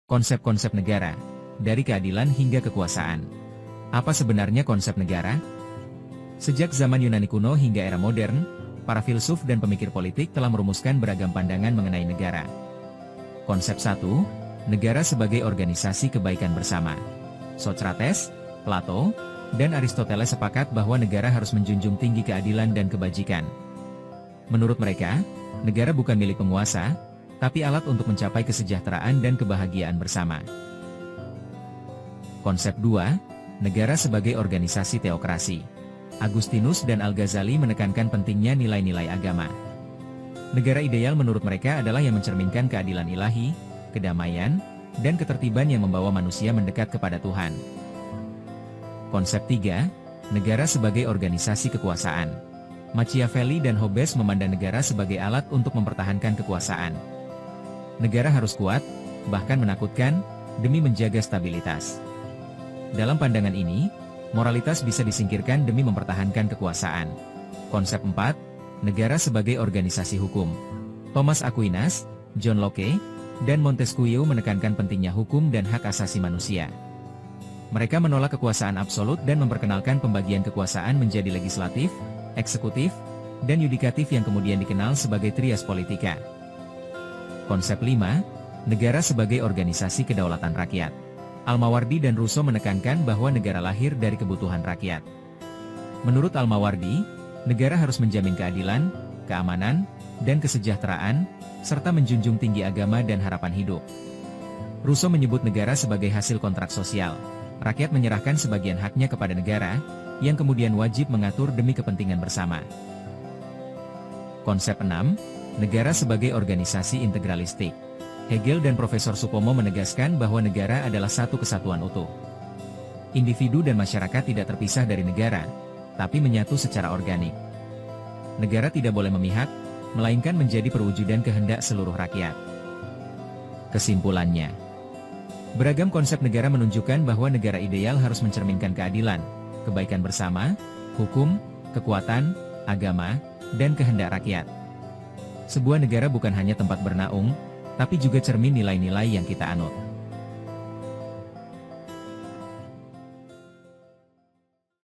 Konsep-konsep negara, dari keadilan hingga kekuasaan. Apa sebenarnya konsep negara? Sejak zaman Yunani kuno hingga era modern, para filsuf dan pemikir politik telah merumuskan beragam pandangan mengenai negara. Konsep 1. Negara sebagai organisasi kebaikan bersama. Socrates, Plato, dan Aristoteles sepakat bahwa negara harus menjunjung tinggi keadilan dan kebajikan. Menurut mereka, negara bukan milik penguasa, tapi alat untuk mencapai kesejahteraan dan kebahagiaan bersama. Konsep 2. Negara sebagai organisasi teokrasi. Agustinus dan Al-Ghazali menekankan pentingnya nilai-nilai agama. Negara ideal menurut mereka adalah yang mencerminkan keadilan ilahi, kedamaian, dan ketertiban yang membawa manusia mendekat kepada Tuhan. Konsep 3. Negara sebagai organisasi kekuasaan. Machiavelli dan Hobbes memandang negara sebagai alat untuk mempertahankan kekuasaan. Negara harus kuat, bahkan menakutkan, demi menjaga stabilitas. Dalam pandangan ini, moralitas bisa disingkirkan demi mempertahankan kekuasaan. Konsep 4. Negara sebagai organisasi hukum. Thomas Aquinas, John Locke, dan Montesquieu menekankan pentingnya hukum dan hak asasi manusia. Mereka menolak kekuasaan absolut dan memperkenalkan pembagian kekuasaan menjadi legislatif, eksekutif, dan yudikatif yang kemudian dikenal sebagai trias politika. Konsep 5. Negara sebagai organisasi kedaulatan rakyat. Al-Mawardi dan Rousseau menekankan bahwa negara lahir dari kebutuhan rakyat. Menurut Al-Mawardi, negara harus menjamin keadilan, keamanan, dan kesejahteraan, serta menjunjung tinggi agama dan harapan hidup. Rousseau menyebut negara sebagai hasil kontrak sosial. Rakyat menyerahkan sebagian haknya kepada negara, yang kemudian wajib mengatur demi kepentingan bersama. Konsep 6. Negara sebagai organisasi integralistik. Hegel dan Profesor Supomo menegaskan bahwa negara adalah satu kesatuan utuh. Individu dan masyarakat tidak terpisah dari negara, tapi menyatu secara organik. Negara tidak boleh memihak, melainkan menjadi perwujudan kehendak seluruh rakyat. Kesimpulannya, beragam konsep negara menunjukkan bahwa negara ideal harus mencerminkan keadilan, kebaikan bersama, hukum, kekuatan, agama, dan kehendak rakyat. Sebuah negara bukan hanya tempat bernaung, tapi juga cermin nilai-nilai yang kita anut.